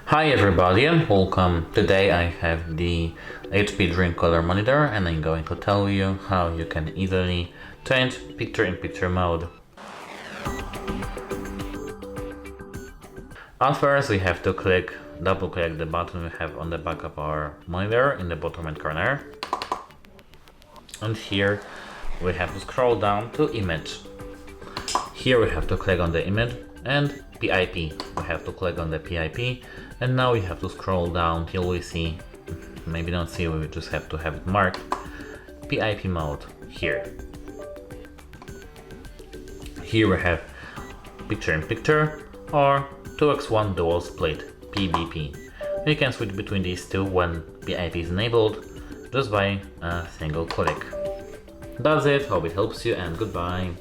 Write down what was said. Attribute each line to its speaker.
Speaker 1: Hi everybody and welcome. Today I have the HP DreamColor monitor and I'm going to tell you how you can easily change picture-in-picture mode. At first we have to double click the button we have on the back of our monitor in the bottom right corner. And here we have to scroll down to image. Here we have to click on the image and PIP. We have to click on the PIP and now we have to scroll down till we see, maybe not see, we just have to have it marked, PIP mode here. Here we have picture-in-picture or 2x1 dual split PBP. You can switch between these two when PIP is enabled just by a single click. That's it, hope it helps you and goodbye.